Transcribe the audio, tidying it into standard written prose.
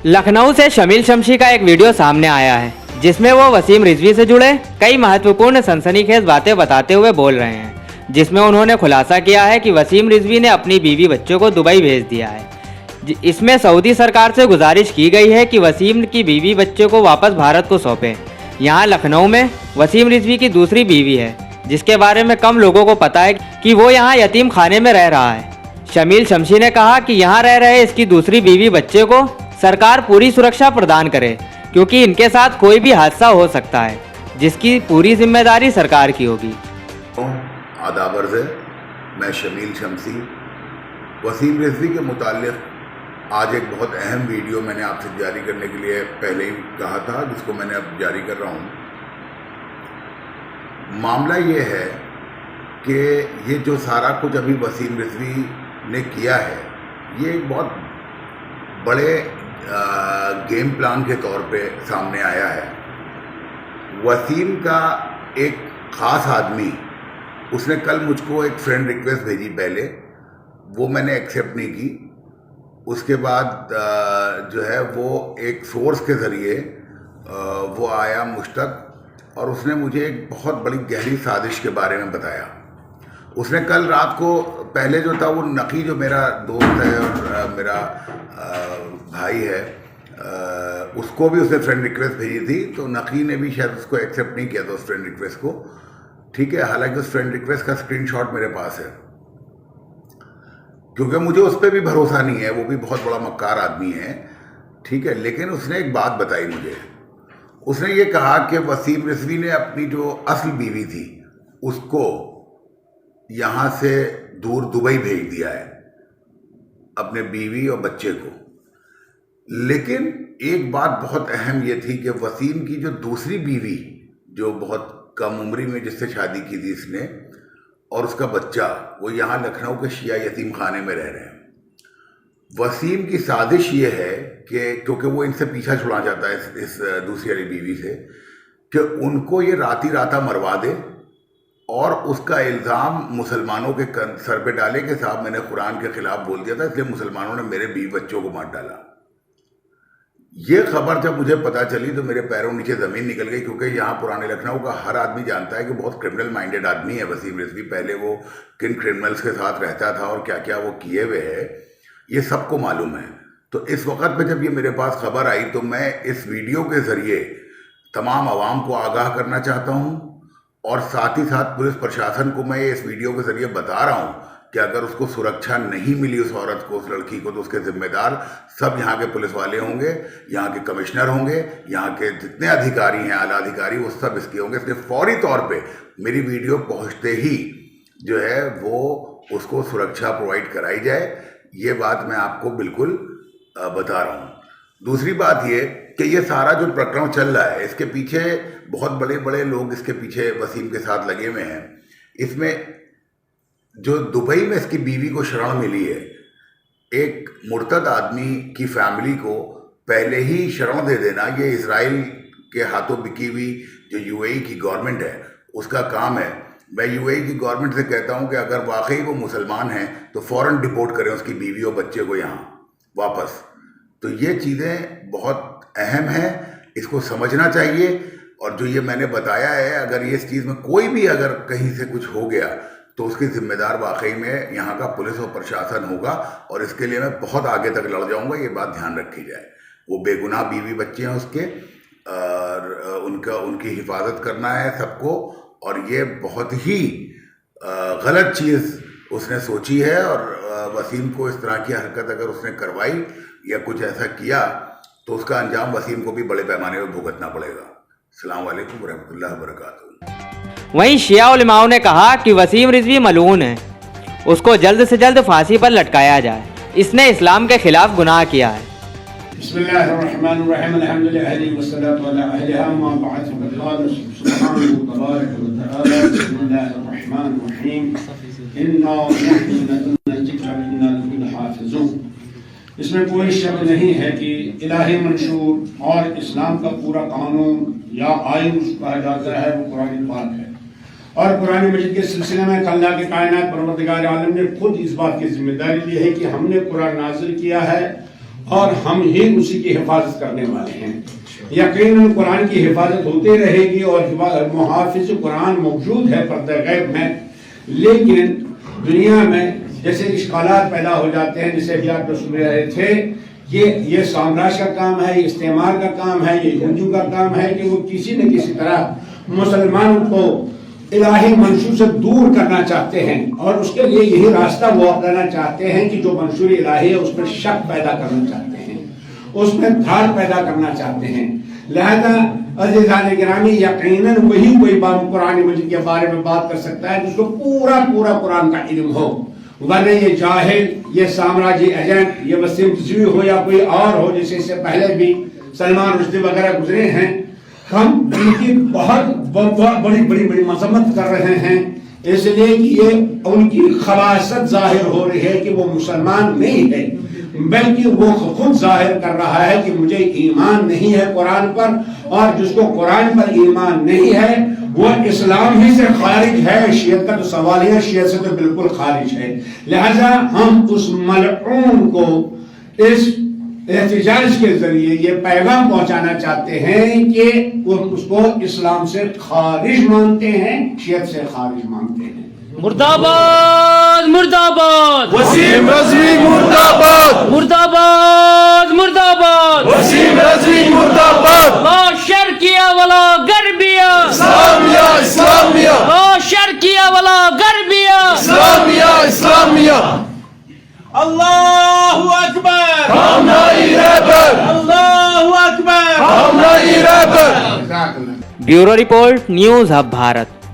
लखनऊ से शमील शमशी का एक वीडियो सामने आया है जिसमें वो वसीम रिजवी से जुड़े कई महत्वपूर्ण सनसनीखेज बातें बताते हुए बोल रहे हैं, जिसमें उन्होंने खुलासा किया है कि वसीम रिजवी ने अपनी बीवी बच्चों को दुबई भेज दिया है। इसमें सऊदी सरकार से गुजारिश की गई है कि वसीम की बीवी बच्चों को वापस भारत को सौंपें। यहाँ लखनऊ में वसीम रिजवी की दूसरी बीवी है जिसके बारे में कम लोगों को पता है कि वो यहाँ यतीम खाने में रह रहा है। शमील शमशी ने कहा कि यहाँ रह रहे इसकी दूसरी बीवी बच्चे को सरकार पूरी सुरक्षा प्रदान करे क्योंकि इनके साथ कोई भी हादसा हो सकता है जिसकी पूरी जिम्मेदारी सरकार की होगी। आदाब अर्ज़ है, मैं शमील शमशी। वसीम रिजवी के मुताल्लिक़ आज एक बहुत अहम वीडियो मैंने आपसे जारी करने के लिए पहले ही कहा था, जिसको मैंने अब जारी कर रहा हूँ। मामला ये है कि ये जो सारा कुछ अभी वसीम रिजवी ने किया है, ये एक बहुत बड़े गेम प्लान के तौर पे सामने आया है। वसीम का एक ख़ास आदमी, उसने कल मुझको एक फ्रेंड रिक्वेस्ट भेजी, पहले वो मैंने एक्सेप्ट नहीं की। उसके बाद जो है वो एक सोर्स के ज़रिए वो आया मुझ तक और उसने मुझे एक बहुत बड़ी गहरी साजिश के बारे में बताया। उसने कल रात को, पहले जो था वो नकी, जो मेरा दोस्त है और मेरा भाई है, उसको भी उसने फ्रेंड रिक्वेस्ट भेजी थी, तो नकी ने भी शायद उसको एक्सेप्ट नहीं किया था उस फ्रेंड रिक्वेस्ट को। ठीक है, हालांकि उस फ्रेंड रिक्वेस्ट का स्क्रीनशॉट मेरे पास है, क्योंकि मुझे उस पर भी भरोसा नहीं है, वो भी बहुत बड़ा मक्कार आदमी है। ठीक है, लेकिन उसने एक बात बताई मुझे। उसने ये कहा कि वसीम रिजवी ने अपनी जो असल बीवी थी उसको यहाँ से दूर दुबई भेज दिया है, अपने बीवी और बच्चे को। लेकिन एक बात बहुत अहम ये थी कि वसीम की जो दूसरी बीवी, जो बहुत कम उम्री में जिससे शादी की थी इसने, और उसका बच्चा, वो यहाँ लखनऊ के शिया यतीम खाने में रह रहे हैं। वसीम की साजिश ये है कि क्योंकि वो इनसे पीछा छुड़ा जाता है इस दूसरी वाली बीवी से, कि उनको ये राती राता मरवा दे और उसका इल्ज़ाम मुसलमानों के सर पे डाले कि साहब मैंने कुरान के ख़िलाफ़ बोल दिया था, इसलिए मुसलमानों ने मेरे बीवी बच्चों को मार डाला। ये खबर जब मुझे पता चली तो मेरे पैरों नीचे ज़मीन निकल गई, क्योंकि यहाँ पुराने लखनऊ का हर आदमी जानता है कि बहुत क्रिमिनल माइंडेड आदमी है वसीम रिजवी। पहले वो किन क्रिमिनल्स के साथ रहता था और क्या क्या वो किए हुए है, ये सबको मालूम है। तो इस वक्त पे जब ये मेरे पास खबर आई तो मैं इस वीडियो के ज़रिए तमाम आवाम को आगाह करना चाहता हूँ, और साथ ही साथ पुलिस प्रशासन को मैं इस वीडियो के ज़रिए बता रहा हूँ कि अगर उसको सुरक्षा नहीं मिली, उस औरत को, उस लड़की को, तो उसके ज़िम्मेदार सब यहाँ के पुलिस वाले होंगे, यहाँ के कमिश्नर होंगे, यहाँ के जितने अधिकारी हैं, आला अधिकारी, वो सब इसके होंगे। इसलिए फौरी तौर पे मेरी वीडियो पहुँचते ही जो है वो उसको सुरक्षा प्रोवाइड कराई जाए। ये बात मैं आपको बिल्कुल बता रहा हूँ। दूसरी बात ये कि ये सारा जो प्रकरण चल रहा है, इसके पीछे बहुत बड़े बड़े लोग इसके पीछे वसीम के साथ लगे हुए हैं। इसमें जो दुबई में इसकी बीवी को शरण मिली है, एक मुर्तद आदमी की फैमिली को पहले ही शरण दे देना, ये इजराइल के हाथों बिकी हुई जो यूएई की गवर्नमेंट है उसका काम है। मैं यूएई की गवर्नमेंट से कहता हूँ कि अगर वाकई वो मुसलमान हैं तो फ़ौरन डिपोर्ट करें उसकी बीवी और बच्चे को यहाँ वापस। तो ये चीज़ें बहुत अहम हैं, इसको समझना चाहिए। और जो ये मैंने बताया है, अगर ये इस चीज़ में कोई भी अगर कहीं से कुछ हो गया तो उसकी जिम्मेदार वाकई में यहाँ का पुलिस और प्रशासन होगा, और इसके लिए मैं बहुत आगे तक लड़ जाऊँगा, ये बात ध्यान रखी जाए। वो बेगुनाह बीवी बच्चे हैं उसके, और उनकी हिफाजत करना है सबको। और ये बहुत ही गलत चीज़ उसने सोची है, और वसीम को इस तरह की हरकत अगर उसने करवाई या कुछ ऐसा किया तो उसका अंजाम वसीम को भी बड़े पैमाने पर भुगतना पड़ेगा। अस्सलाम वालेकुम वरहमतुल्लाहि वबरकातुहू। वहीं शिया उलमाओं ने कहा कि वसीम रिजवी मलून है, उसको जल्द से जल्द फांसी पर लटकाया जाए, इसने इस्लाम के खिलाफ गुनाह किया है। बिस्मिल्लाहिर्रहमानिर्रहीम, अल्हम्दुलिल्लाहि वस्सलातु अला अहलिहा मा बअद, क़ाल सुब्हानहु तबारक व तआला, बिस्मिल्लाहिर्रहमानिर्रहीम, इन्ना नहनु नज़्ज़लना ज़िक्रा व इन्ना लहु लहाफ़िज़ून। इसमें कोई शक नहीं है कि इलाही मंशूर और इस्लाम का पूरा कानून या आइन कहा जाता है वो कुरान पाक है। और कुरान मजीद के सिलसिले में अल्लाह के कायनात परवरदिगार आलम ने खुद इस बात की जिम्मेदारी ली है कि हमने कुरान नाजिल किया है और हम ही उसी की हिफाजत करने वाले हैं। यकीनन कुरान की हिफाजत होती रहेगी और मुहाफिज कुरान मौजूद है पर्दे गैब में, लेकिन दुनिया में जैसे इश्कालात पैदा हो जाते हैं, जिसे भी आप सुन रहे थे, ये साम्राज्य का काम है, ये इस्तेमार का काम है, ये हिंदू का काम है कि वो किसी न किसी तरह मुसलमानों को इलाही मंशूर से दूर करना चाहते हैं और उसके लिए यही रास्ता वो अपनाना चाहते हैं कि जो मंशूर इलाही है उस पर शक पैदा करना चाहते हैं, उसमें धार पैदा करना चाहते हैं। लिहाजा अज़ीज़ान गिरामी, यकीनन वही कोई कुरान मजीद के बारे में बात कर सकता है जिसको पूरा पूरा कुरान का इल्म हो, वरना ये जाहिल, ये साम्राज्य एजेंट, ये वसीम रिजवी हो या कोई और हो, जैसे इससे पहले भी सलमान रुश्दी वगैरह गुजरे हैं, हम उनकी बहुत बड़ी बड़ी बड़ी मजम्मत कर रहे हैं, इसलिए कि ये उनकी खबासत जाहिर हो रही है कि वो मुसलमान नहीं है, बल्कि वो खुद जाहिर कर रहा है कि मुझे ईमान नहीं है कुरान पर, और जिसको कुरान पर ईमान नहीं है वो इस्लाम ही से खारिज है। शियत का तो सवाल है, शियत से तो बिल्कुल खारिज है। लिहाजा हम उस मलऊन को इस एहतिजाज के जरिए ये पैगाम पहुंचाना चाहते हैं कि वो उसको इस्लाम से खारिज मानते हैं, शियत से खारिज मानते हैं। मुर्दाबाद मुर्दाबाद वसीम रज़वी मुर्दाबाद मुर्दाबाद मुर्दाबाद वसीम रज़वी मुर्दाबाद ला शर्किया वला गर्बिया इस्लामिया इस्लामिया ला शर्किया वला गर्बिया इस्लामिया इस्लामिया अल्लाहु अकबर हम नहीं रहबर अल्लाहु अकबर हम नहीं रहबर। Bureau report, news hub Bharat.